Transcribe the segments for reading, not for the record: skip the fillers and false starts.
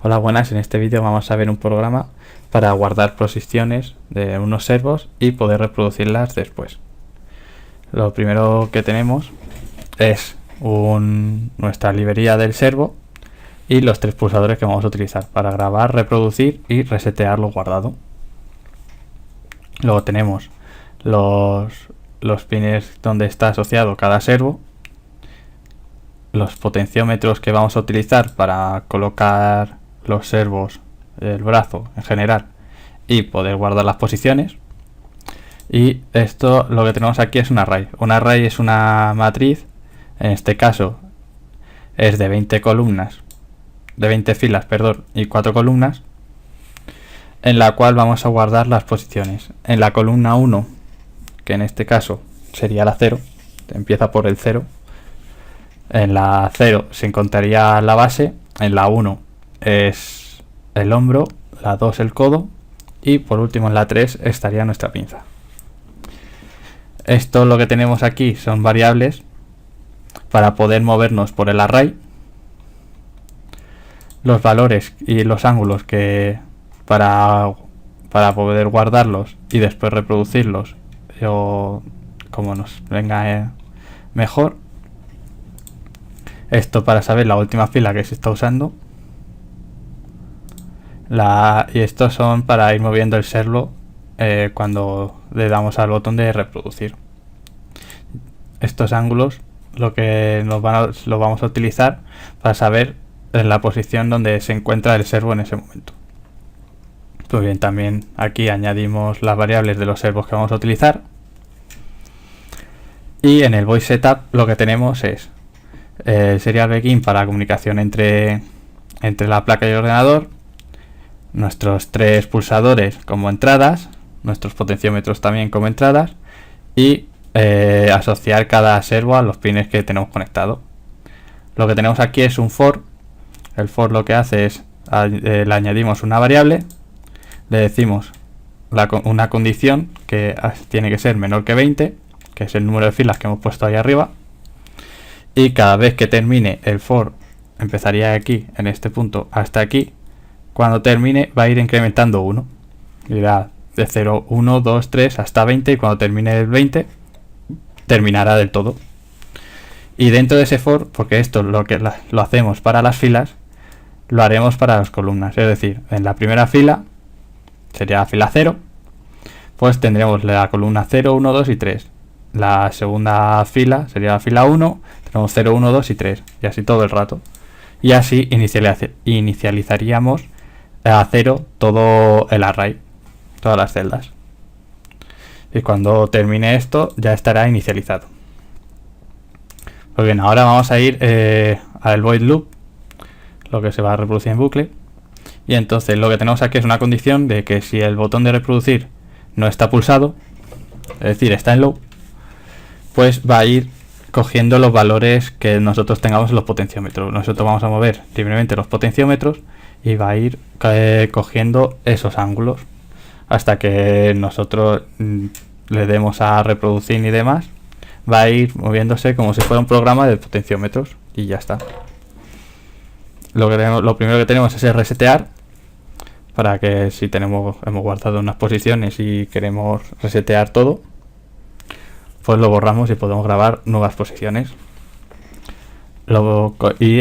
Hola, buenas. En este vídeo vamos a ver un programa para guardar posiciones de unos servos y poder reproducirlas después. Lo primero que tenemos es nuestra librería del servo y los tres pulsadores que vamos a utilizar para grabar, reproducir y resetear lo guardado. Luego tenemos los pines donde está asociado cada servo, los potenciómetros que vamos a utilizar para colocar los servos, el brazo en general, y poder guardar las posiciones. Y esto, lo que tenemos aquí es un array. Un array es una matriz, en este caso es de 20 columnas, de 20 filas, perdón, y 4 columnas, en la cual vamos a guardar las posiciones. En la columna 1, que en este caso sería la 0, empieza por el 0. En la 0 se encontraría la base, en la 1 es el hombro, la 2 el codo y por último en la 3 estaría nuestra pinza. Esto lo que tenemos aquí son variables para poder movernos por el array. Los valores y los ángulos que para poder guardarlos y después reproducirlos o como nos venga mejor. Esto para saber la última fila que se está usando. Y estos son para ir moviendo el servo cuando le damos al botón de reproducir. Estos ángulos lo vamos a utilizar para saber en la posición donde se encuentra el servo en ese momento. Pues bien, también aquí añadimos las variables de los servos que vamos a utilizar. Y en el voice setup lo que tenemos es el serial begin para comunicación entre la placa y el ordenador, nuestros tres pulsadores como entradas, nuestros potenciómetros también como entradas y asociar cada servo a los pines que tenemos conectado. Lo que tenemos aquí es un for. El for lo que hace es le añadimos una variable, le decimos una condición que tiene que ser menor que 20, que es el número de filas que hemos puesto ahí arriba, y cada vez que termine el for empezaría aquí en este punto hasta aquí. Cuando termine va a ir incrementando 1, irá de 0, 1, 2, 3 hasta 20 y cuando termine el 20 terminará del todo. Y dentro de ese for, porque esto lo hacemos para las filas, lo haremos para las columnas, es decir, en la primera fila sería la fila 0, pues tendremos la columna 0, 1, 2 y 3. La segunda fila sería la fila 1, tenemos 0, 1, 2 y 3 y así todo el rato. Y así inicializaríamos a 0 todo el array, todas las celdas. Y cuando termine esto ya estará inicializado. Pues bien, ahora vamos a ir al void loop, lo que se va a reproducir en bucle. Y entonces lo que tenemos aquí es una condición de que si el botón de reproducir no está pulsado, es decir, está en low, pues va a ir cogiendo los valores que nosotros tengamos en los potenciómetros. Nosotros vamos a mover libremente los potenciómetros y va a ir cogiendo esos ángulos hasta que nosotros le demos a reproducir y demás. Va a ir moviéndose como si fuera un programa de potenciómetros y ya está. Lo primero que tenemos es el resetear, para que si hemos guardado unas posiciones y queremos resetear todo, pues lo borramos y podemos grabar nuevas posiciones. Y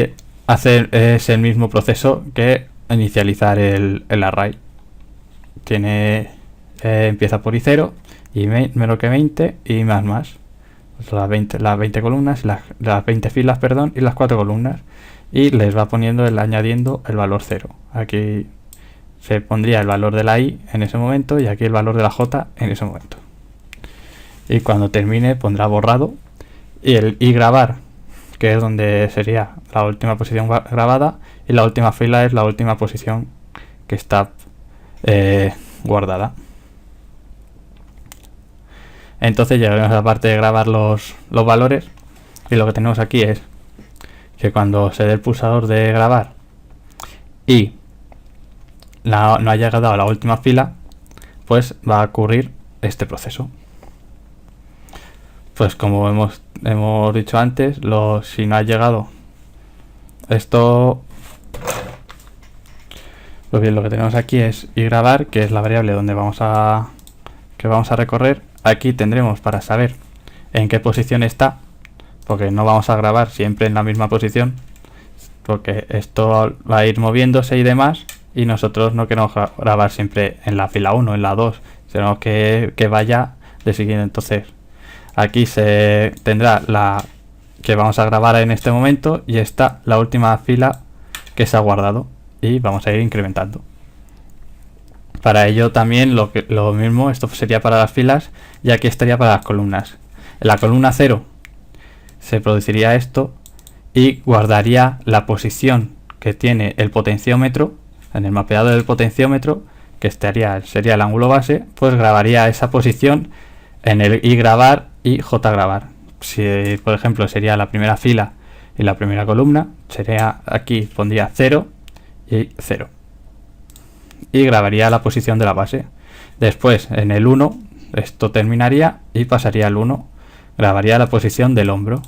es el mismo proceso que inicializar el array. Empieza por i0 y menor que 20 y más. Pues las 20 columnas, las 20 filas, perdón, y las 4 columnas. Y les va añadiendo el valor 0. Aquí se pondría el valor de la i en ese momento y aquí el valor de la j en ese momento. Y cuando termine pondrá borrado y el i grabar, que es donde sería la última posición grabada, y la última fila es la última posición que está guardada. Entonces llegaremos a la parte de grabar los valores y lo que tenemos aquí es que cuando se dé el pulsador de grabar y no haya llegado a la última fila, pues va a ocurrir este proceso. Pues como hemos dicho antes, si no ha llegado esto, Pues bien, lo que tenemos aquí es iGrabar, que es la variable donde vamos a recorrer. Aquí tendremos para saber en qué posición está, porque no vamos a grabar siempre en la misma posición, porque esto va a ir moviéndose y demás, y nosotros no queremos grabar siempre en la fila 1, en la 2, sino que vaya de siguiente. Entonces aquí se tendrá la que vamos a grabar en este momento, y está la última fila que se ha guardado, y vamos a ir incrementando. Para ello también lo mismo, esto sería para las filas, y aquí estaría para las columnas. En la columna 0 se produciría esto y guardaría la posición que tiene el potenciómetro. En el mapeado del potenciómetro, que sería el ángulo base, pues grabaría esa posición en el iGrabar y JGrabar. Si por ejemplo sería la primera fila y la primera columna, sería aquí, pondría 0 y 0 y grabaría la posición de la base. Después en el 1 esto terminaría y pasaría al 1, grabaría la posición del hombro,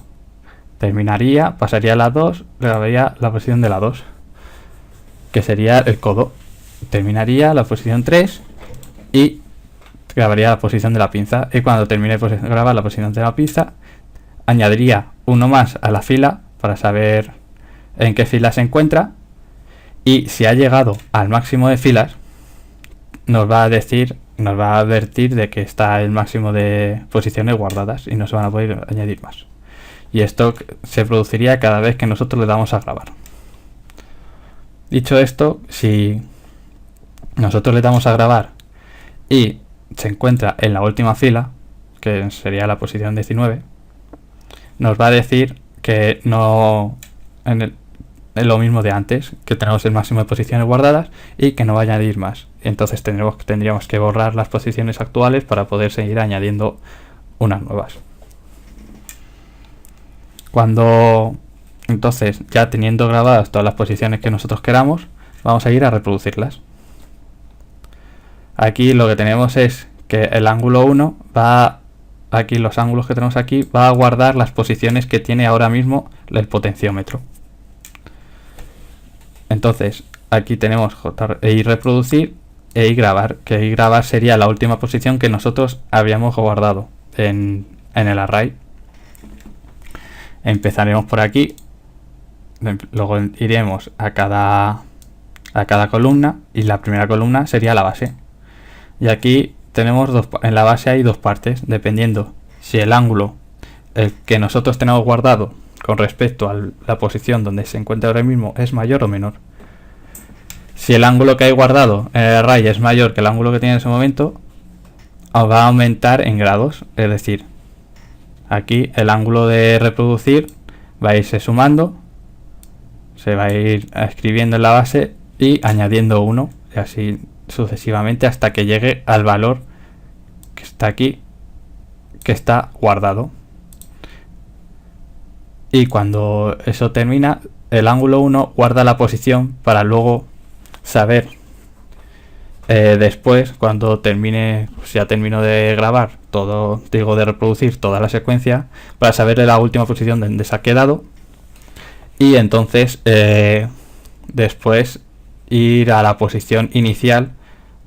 terminaría, pasaría a la 2, grabaría la posición de la 2, que sería el codo, terminaría la posición 3 y grabaría la posición de la pinza. Y cuando termine de grabar la posición de la pinza, añadiría uno más a la fila para saber en qué fila se encuentra, y si ha llegado al máximo de filas nos va a advertir de que está el máximo de posiciones guardadas y no se van a poder añadir más. Y esto se produciría cada vez que nosotros le damos a grabar. Dicho esto, si nosotros le damos a grabar y se encuentra en la última fila, que sería la posición 19, nos va a decir que no es lo mismo de antes, que tenemos el máximo de posiciones guardadas y que no va a añadir más. Entonces tendríamos que borrar las posiciones actuales para poder seguir añadiendo unas nuevas. Entonces, ya teniendo grabadas todas las posiciones que nosotros queramos, vamos a ir a reproducirlas. Aquí lo que tenemos es que el ángulo 1 aquí los ángulos que tenemos aquí, va a guardar las posiciones que tiene ahora mismo el potenciómetro. Entonces aquí tenemos reproducir e iGrabar, que iGrabar sería la última posición que nosotros habíamos guardado en el array. Empezaremos por aquí, luego iremos a cada columna, y la primera columna sería la base. Y aquí tenemos en la base hay dos partes, dependiendo si el ángulo que nosotros tenemos guardado con respecto a la posición donde se encuentra ahora mismo es mayor o menor. Si el ángulo que hay guardado en el array es mayor que el ángulo que tiene en ese momento, va a aumentar en grados, es decir, aquí el ángulo de reproducir va a irse sumando, se va a ir escribiendo en la base y añadiendo 1, y así sucesivamente hasta que llegue al valor que está aquí, que está guardado. Y cuando eso termina, el ángulo 1 guarda la posición para luego saber después, cuando termine, pues ya termino de grabar todo, digo de reproducir toda la secuencia, para saber la última posición donde se ha quedado, y entonces después ir a la posición inicial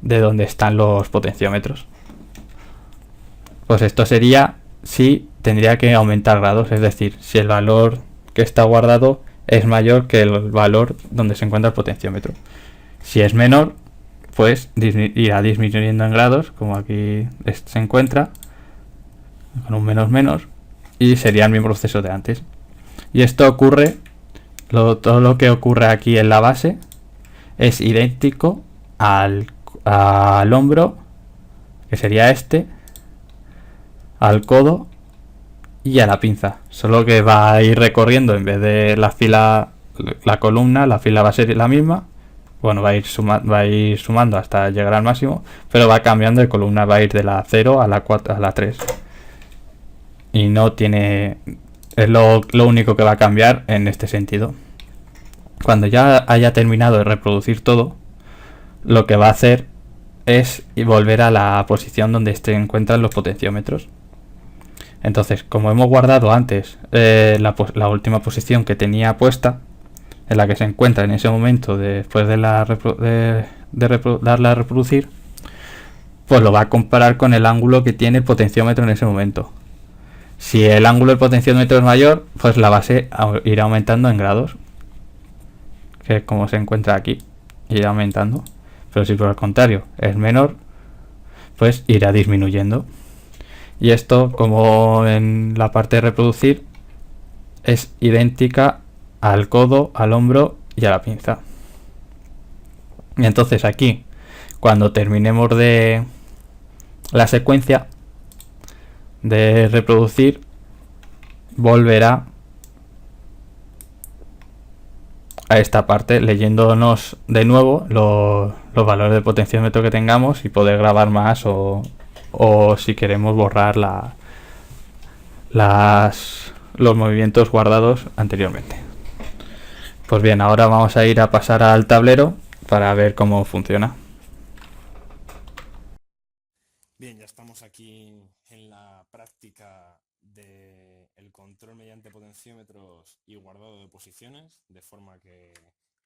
de donde están los potenciómetros. Pues esto sería si tendría que aumentar grados, es decir, si el valor que está guardado es mayor que el valor donde se encuentra el potenciómetro. Si es menor, pues irá disminuyendo en grados, como aquí se encuentra, con un menos, y sería el mismo proceso de antes. Y esto ocurre, todo lo que ocurre aquí en la base es idéntico al hombro, que sería este, al codo y a la pinza, solo que va a ir recorriendo, en vez de la fila, la columna, la fila va a ser la misma. Bueno, va a ir sumando hasta llegar al máximo, pero va cambiando de columna, va a ir de la 0 a la 4 a la 3. Y no tiene, es lo único que va a cambiar en este sentido. Cuando ya haya terminado de reproducir todo, lo que va a hacer es volver a la posición donde se encuentran los potenciómetros. Entonces, como hemos guardado antes la última posición que tenía puesta, en la que se encuentra en ese momento después de darle a reproducir, pues lo va a comparar con el ángulo que tiene el potenciómetro en ese momento. Si el ángulo del potenciómetro es mayor, pues la base irá aumentando en grados, que es como se encuentra aquí, irá aumentando. Pero si por el contrario es menor, pues irá disminuyendo. Y esto, como en la parte de reproducir, es idéntica al codo, al hombro y a la pinza. Y entonces aquí, cuando terminemos de la secuencia de reproducir, volverá a esta parte leyéndonos de nuevo los valores de potenciómetro que tengamos y poder grabar más o si queremos borrar los movimientos guardados anteriormente. Pues bien, ahora vamos a ir a pasar al tablero para ver cómo funciona. Bien, ya estamos aquí en la práctica del control mediante potenciómetros y guardado de posiciones, de forma que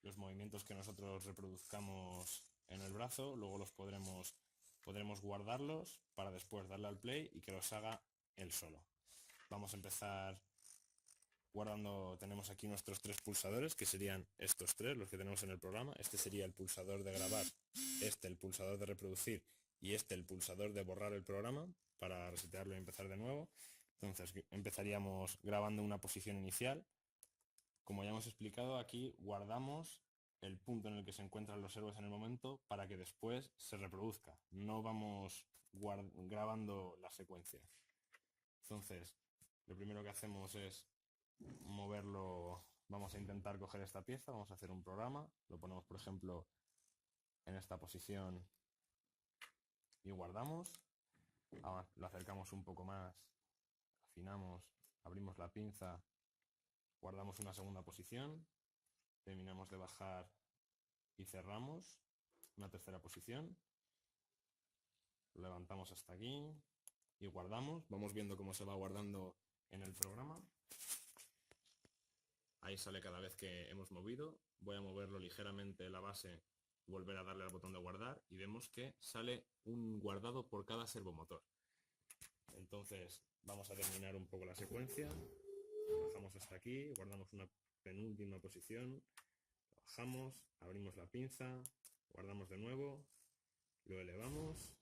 los movimientos que nosotros reproduzcamos en el brazo, luego podremos guardarlos para después darle al play y que los haga él solo. Vamos a empezar guardando. Tenemos aquí nuestros 3 pulsadores, que serían estos 3, los que tenemos en el programa. Este sería el pulsador de grabar, este el pulsador de reproducir y este el pulsador de borrar el programa para resetearlo y empezar de nuevo. Entonces empezaríamos grabando una posición inicial. Como ya hemos explicado, aquí guardamos el punto en el que se encuentran los héroes en el momento para que después se reproduzca. No vamos grabando la secuencia. Entonces, lo primero que hacemos es moverlo. Vamos a intentar coger esta pieza, vamos a hacer un programa, lo ponemos por ejemplo en esta posición y guardamos. Ahora lo acercamos un poco más, afinamos, abrimos la pinza, guardamos una segunda posición, terminamos de bajar y cerramos una tercera posición, lo levantamos hasta aquí y guardamos. Vamos viendo cómo se va guardando en el programa. Ahí sale cada vez que hemos movido. Voy a moverlo ligeramente la base, volver a darle al botón de guardar y vemos que sale un guardado por cada servomotor. Entonces vamos a terminar un poco la secuencia. Bajamos hasta aquí, guardamos una penúltima posición, bajamos, abrimos la pinza, guardamos de nuevo, lo elevamos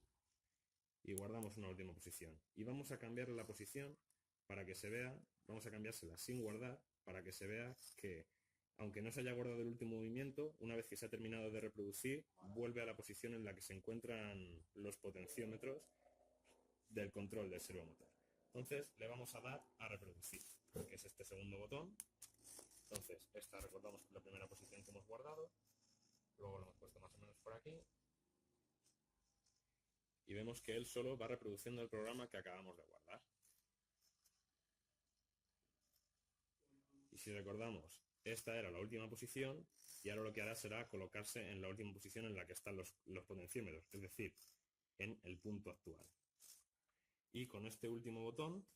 y guardamos una última posición. Y vamos a cambiar la posición para que se vea, vamos a cambiársela sin guardar para que se vea que, aunque no se haya guardado el último movimiento, una vez que se ha terminado de reproducir, vuelve a la posición en la que se encuentran los potenciómetros del control del servomotor. Entonces le vamos a dar a reproducir, que es este segundo botón. Entonces esta, recordamos, la primera posición que hemos guardado, luego lo hemos puesto más o menos por aquí y vemos que él solo va reproduciendo el programa que acabamos de guardar. Y si recordamos, esta era la última posición y ahora lo que hará será colocarse en la última posición en la que están los potenciómetros, es decir, en el punto actual. Y con este último botón,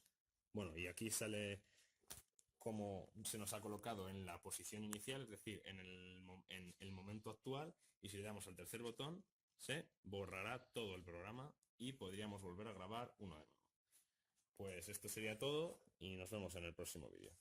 bueno, y aquí sale como se nos ha colocado en la posición inicial, es decir, en el momento actual, y si le damos al tercer botón, se borrará todo el programa y podríamos volver a grabar uno de nuevo. Pues esto sería todo y nos vemos en el próximo vídeo.